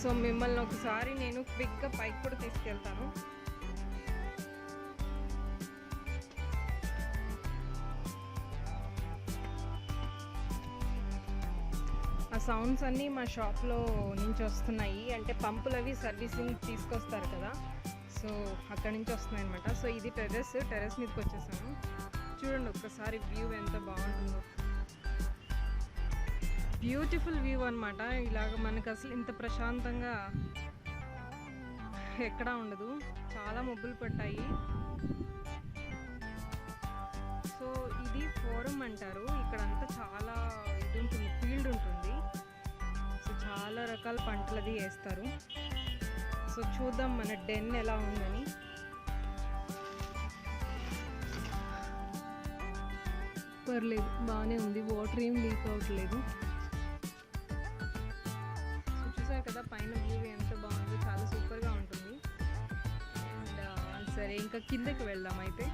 So మిమ్మల్ని ఒకసారి నేను క్విక్గా పైకి కూడా తీసుకెళ్తాను. ఆ సౌండ్స్ అన్నీ మా షాప్లో నుంచి వస్తున్నాయి, అంటే పంపులు అవి సర్వీసింగ్ తీసుకొస్తారు కదా, సో అక్కడి నుంచి వస్తున్నాయి అనమాట. సో ఇది టెర్రస్ మీదకి వచ్చేసాను. చూడండి ఒక్కసారి వ్యూ ఎంత బాగుంటుందో, బ్యూటిఫుల్ వ్యూ అనమాట. ఇలాగ మనకు అసలు ఇంత ప్రశాంతంగా ఎక్కడా ఉండదు, చాలా మబ్బులు పట్టాయి. సో ఇది ఫోరం అంటారు, ఇక్కడంతా చాలా ఇది ఉంటుంది, ఫీల్డ్ ఉంటుంది. సో చాలా రకాల పంటలది వేస్తారు. సో చూద్దాం మన డెన్ ఎలా ఉందని. పర్లేదు, బాగానే ఉంది, వాటర్ ఏం లీక్ అవ్వట్లేదు. సో చూసారు కదా పైన వ్యూ ఎంత బాగుందో, చాలా సూపర్గా ఉంటుంది. అండ్ సరే ఇంకా కిందకి వెళ్దాం అయితే.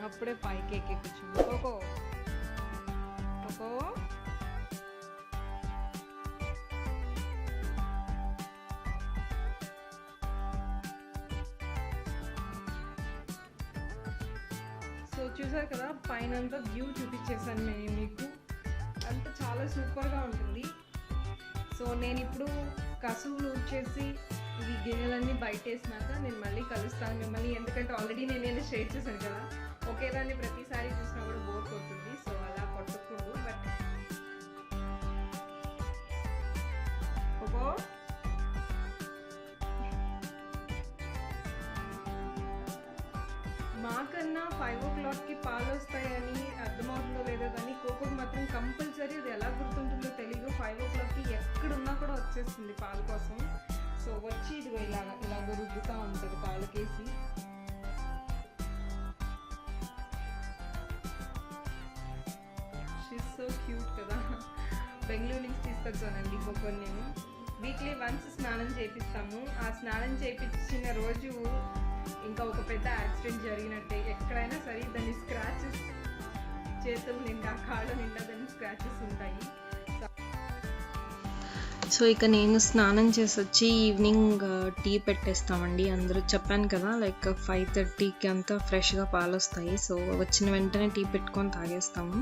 అప్పుడే పైకి ఎక్కి కూర్చుంది కోకో. సో చూసారు కదా పైన అంతా వ్యూ చూపించేసాను నేను మీకు, అంతా చాలా సూపర్గా ఉంటుంది. సో నేను ఇప్పుడు కసువులు వచ్చేసి ఇవి గిన్నెలన్నీ బయట వేసినాక నేను మళ్ళీ కలుస్తాను మిమ్మల్ని, ఎందుకంటే ఆల్రెడీ నేను షేర్ చేశాను కదా, ఒకేదాన్ని ప్రతిసారి చూసినా కూడా బోర్ కొడుతుంది. సో అలా కొట్టకూడదు. బట్ మాకన్నా 5 o'clockకి పాలు వస్తాయని అర్థమవుతుందో లేదో కానీ కోకోకి మాత్రం కంపల్సరీ అది ఎలా గుర్తుంటుందో తెలియదు, 5 o'clockకి ఎక్కడున్నా కూడా వచ్చేస్తుంది పాల కోసం. సో వచ్చి ఇదిగో ఇలాగ రుద్దుతూ ఉంటుంది పాలకేసి. షీస్ సో క్యూట్ కదా. బెంగళూరు నుంచి తీసుకొచ్చానండి కోకోని. నేను వీక్లీ వన్స్ స్నానం చేపిస్తాము. ఆ స్నానం చేయించిన రోజు ఇంకా ఒక పెద్ద యాక్సిడెంట్ జరిగినట్టే. ఎక్కడైనా సరే దాని స్క్రాచెస్, చేతులు నిండా కాళ్ళ నిండా దాని స్క్రాచెస్ ఉంటాయి. సో ఇక నేను స్నానం చేసి వచ్చి ఈవినింగ్ టీ పెట్టేస్తామండి. అందరూ చెప్పాను కదా లైక్ 5:30కి అంతా ఫ్రెష్గా పాలు వస్తాయి. సో వచ్చిన వెంటనే టీ పెట్టుకొని తాగేస్తాము.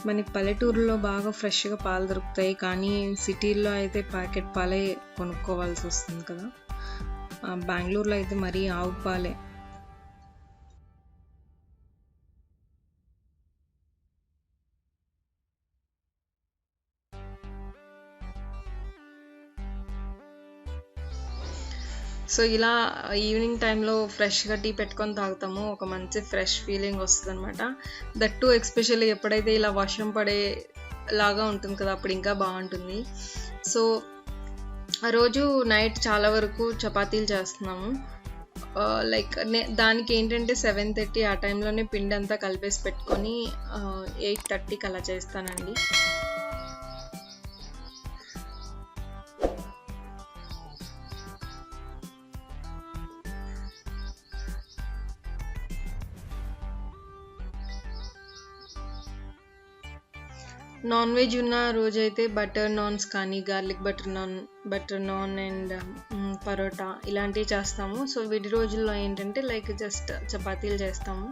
మనకి పల్లెటూరులో బాగా ఫ్రెష్గా పాలు దొరుకుతాయి, కానీ సిటీల్లో అయితే ప్యాకెట్ పాలే కొనుక్కోవాల్సి వస్తుంది కదా. బెంగళూరులో అయితే మరీ ఆవు పాలే. సో ఇలా ఈవినింగ్ టైంలో ఫ్రెష్గా టీ పెట్టుకొని తాగుతాము, ఒక మంచి ఫ్రెష్ ఫీలింగ్ వస్తుంది అనమాట. దట్టు ఎస్పెషల్లీ ఎప్పుడైతే ఇలా వర్షం పడేలాగా ఉంటుంది కదా, అప్పుడు ఇంకా బాగుంటుంది. సో ఆ రోజు నైట్ చాలా వరకు చపాతీలు చేస్తున్నాము. లైక్ దానికి ఏంటంటే 7:30 ఆ టైంలోనే పిండి అంతా కలిపేసి పెట్టుకొని 8:30కి అలా చేస్తానండి. నాన్ వెజ్ ఉన్న రోజైతే బటర్ నాన్స్ కానీ, garlic butter naan and parotta ఇలాంటివి చేస్తాము. సో విడి రోజుల్లో ఏంటంటే లైక్ జస్ట్ చపాతీలు చేస్తాము.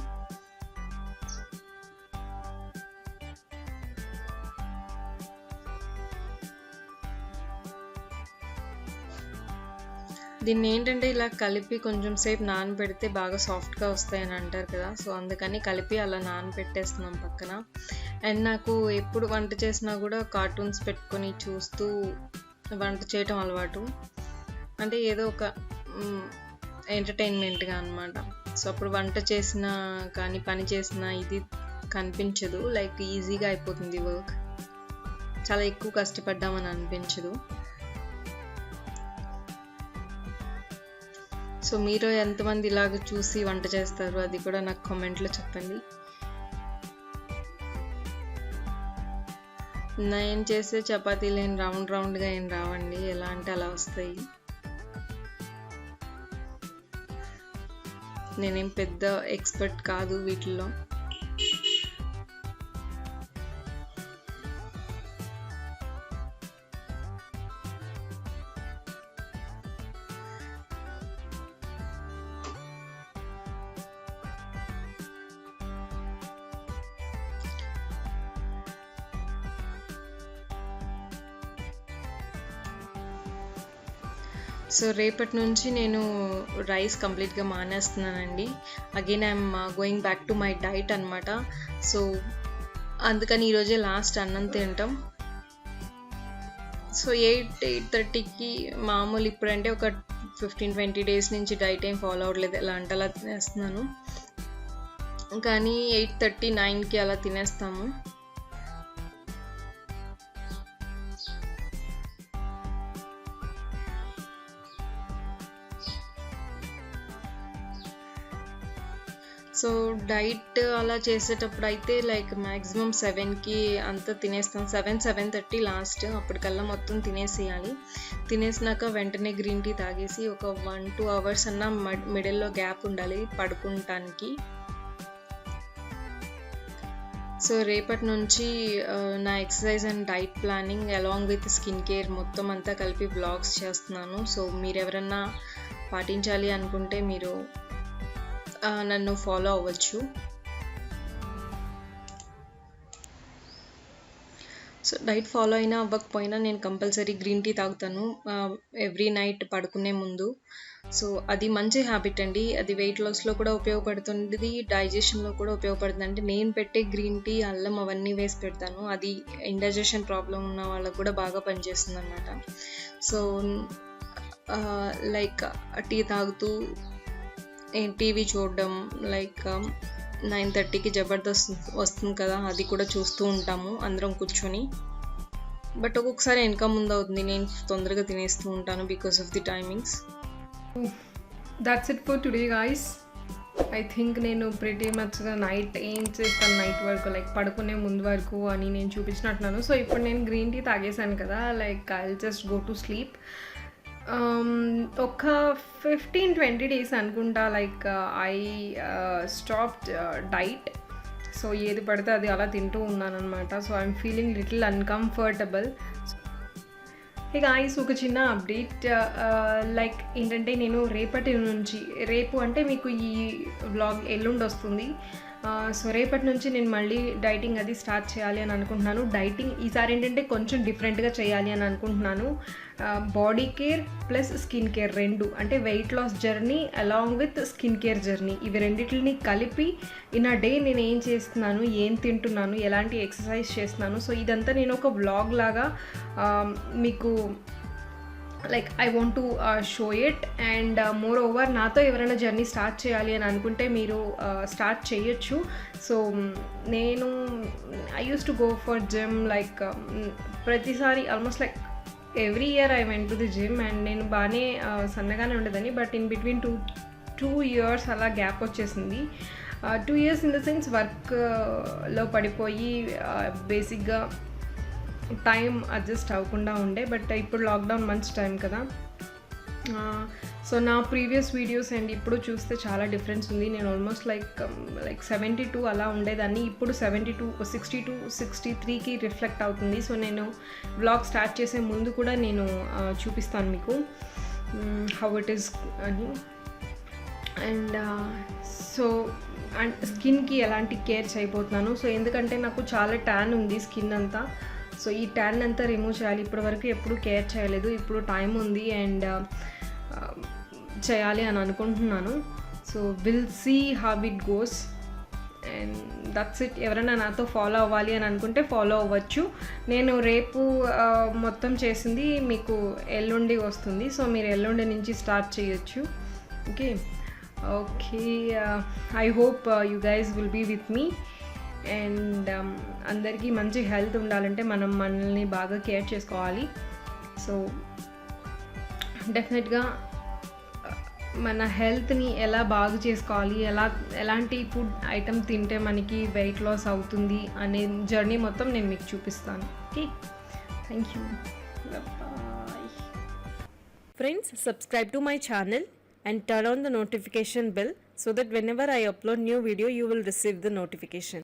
దీన్ని ఏంటంటే ఇలా కలిపి కొంచెం సేపు నానబెడితే బాగా సాఫ్ట్గా వస్తాయని అంటారు కదా, సో అందుకని కలిపి అలా నానబెట్టేస్తున్నాం పక్కన. అండ్ నాకు ఎప్పుడు వంట చేసినా కూడా కార్టూన్స్ పెట్టుకొని చూస్తూ వంట చేయటం అలవాటు, అంటే ఏదో ఒక ఎంటర్టైన్మెంట్గా అనమాట. సో అప్పుడు వంట చేసినా కానీ పని చేసినా ఇది కనిపించదు, లైక్ ఈజీగా అయిపోతుంది వర్క్, చాలా ఎక్కువ కష్టపడ్డామని అనిపించదు. సో మీరు ఎంతమంది ఇలాగ చూసి వంట చేస్తారు అది కూడా నాకు కామెంట్లో చెప్పండి. నేను చేసే చపాతీలు ఏం రౌండ్గా ఏం రావండి, ఎలా అంటే అలా వస్తాయి. నేనేం పెద్ద ఎక్స్పర్ట్ కాదు వీటిల్లో. సో రేపటి నుంచి నేను రైస్ కంప్లీట్గా మానేస్తున్నానండి. Again I'm going back to my diet అనమాట. సో అందుకని ఈరోజే లాస్ట్ అన్నం తింటాం. సో 8-8:30కి మామూలు ఇప్పుడంటే ఒక 15-20 డేస్ నుంచి డైట్ ఏం ఫాలో అవ్వట్లేదు, ఎలా అంటే అలా తినేస్తున్నాను. కానీ 8:30-9కి అలా తినేస్తాము. సో డైట్ అలా చేసేటప్పుడు అయితే లైక్ మ్యాక్సిమం 7కి అంతా తినేస్తాను. 7-7:30 లాస్ట్, అప్పటికల్లా మొత్తం తినేసేయాలి. తినేసినాక వెంటనే గ్రీన్ టీ తాగేసి ఒక 1-2 అవర్స్ అన్న మిడిల్లో గ్యాప్ ఉండాలి పడుకుంటానికి. సో రేపటి నుంచి నా exercise and diet planning along with skin care మొత్తం అంతా కలిపి వ్లాగ్స్ చేస్తున్నాను. సో మీరు ఎవరన్నా పాటించాలి అనుకుంటే మీరు నన్ను ఫాలో అవ్వచ్చు. సో డైట్ ఫాలో అయినా అవ్వకపోయినా నేను కంపల్సరీ గ్రీన్ టీ తాగుతాను ఎవ్రీ నైట్ పడుకునే ముందు. సో అది మంచి హ్యాబిట్ అండి. అది వెయిట్ లాస్లో కూడా ఉపయోగపడుతుంది, డైజెషన్లో కూడా ఉపయోగపడుతుంది. అంటే నేను పెట్టే గ్రీన్ టీ అల్లం అవన్నీ వేసి పెడతాను. అది ఇండైజెషన్ ప్రాబ్లం ఉన్న వాళ్ళకు కూడా బాగా పనిచేస్తుంది అన్నమాట. సో లైక్ టీ తాగుతూ టీవీ చూడడం, లైక్ 9:30కి జబర్దస్త్ వస్తుంది కదా, అది కూడా చూస్తూ ఉంటాము అందరం కూర్చొని. బట్ ఒక్కొక్కసారి వెనక ముందు అవుతుంది, నేను తొందరగా తినేస్తూ ఉంటాను because of the timings. That's it for today guys. I think నేను ప్రిటీ మచ్గా నైట్ ఏం చేస్తాను నైట్ వరకు, లైక్ పడుకునే ముందు వరకు అని నేను చూపించినట్టున్నాను. సో ఇప్పుడు నేను గ్రీన్ టీ తాగేసాను కదా, like I will just go to sleep. ఒక 15-20 డేస్ అనుకుంటా like I stopped diet. So ఏది పడితే అది అలా తింటూ ఉన్నాను అనమాట. So I'm feeling little uncomfortable. ఇక ఐస్ ఒక చిన్న అప్డేట్, లైక్ ఏంటంటే నేను రేపటి నుంచి, రేపు అంటే మీకు ఈ వ్లాగ్ ఎల్లుండి వస్తుంది. సో రేపటి నుంచి నేను మళ్ళీ డైటింగ్ అది స్టార్ట్ చేయాలి అని అనుకుంటున్నాను. డైటింగ్ ఈసారి ఏంటంటే కొంచెం డిఫరెంట్గా చేయాలి అని అనుకుంటున్నాను. Body care plus skin care రెండు, అంటే weight loss journey along with skin care journey, ఇవి రెండింటిని కలిపి ఇన్ అ డే నేను ఏం చేస్తున్నాను, ఏం తింటున్నాను, ఎలాంటి ఎక్సర్సైజ్ చేస్తున్నాను. సో ఇదంతా నేను ఒక వ్లాగ్ లాగా మీకు like I want to show it. And more over నాతో ఎవరైనా జర్నీ స్టార్ట్ చేయాలి అని అనుకుంటే మీరు స్టార్ట్ చేయొచ్చు. సో నేను I use to go for gym, like ప్రతిసారి almost like every year I went to the gym. And నేను బాగానే సన్నగానే ఉండేదని, బట్ ఇన్ బిట్వీన్ 2 years అలా గ్యాప్ వచ్చేసింది. 2 years ఇన్ ద సెన్స్ వర్క్లో పడిపోయి బేసిక్గా టైం అడ్జస్ట్ అవ్వకుండా ఉండే. బట్ ఇప్పుడు లాక్డౌన్ మంచి టైం కదా. సో నా ప్రీవియస్ వీడియోస్ అండ్ ఇప్పుడు చూస్తే చాలా డిఫరెన్స్ ఉంది. నేను ఆల్మోస్ట్ లైక్ 72 అలా ఉండేదాన్ని, ఇప్పుడు 62, 63కి రిఫ్లెక్ట్ అవుతుంది. సో నేను వ్లాగ్ స్టార్ట్ చేసే ముందు కూడా నేను చూపిస్తాను మీకు హౌ ఇట్ ఈస్ అని. అండ్ సో అండ్ స్కిన్కి ఎలాంటి కేర్ చేయబోతున్నాను. సో ఎందుకంటే నాకు చాలా ట్యాన్ ఉంది స్కిన్ అంతా. సో ఈ ట్యాన్ అంతా రిమూవ్ చేయాలి. ఇప్పటివరకు ఎప్పుడు కేర్ చేయలేదు, ఇప్పుడు టైం ఉంది అండ్ చేయాలి అని అనుకుంటున్నాను. So will see how it goes and that's it. ఎవరైనా నాతో ఫాలో అవ్వాలి అని అనుకుంటే ఫాలో అవ్వచ్చు. నేను రేపు మొత్తం చేసింది మీకు ఎల్లుండి వస్తుంది. సో మీరు ఎల్లుండి నుంచి స్టార్ట్ చేయొచ్చు. Okay I hope you guys will be with me. And అందరికీ మంచి హెల్త్ ఉండాలంటే మనం మనల్ని బాగా కేర్ చేసుకోవాలి. సో డెఫినెట్గా మన హెల్త్ని ఎలా బాగు చేసుకోవాలి, ఎలాంటి ఫుడ్ ఐటమ్ తింటే మనకి వెయిట్ లాస్ అవుతుంది అనే జర్నీ మొత్తం నేను మీకు చూపిస్తాను. Okay, thank you, bye. Friends, subscribe to my channel and turn on the notification bell so that whenever I upload new video you will receive the notification.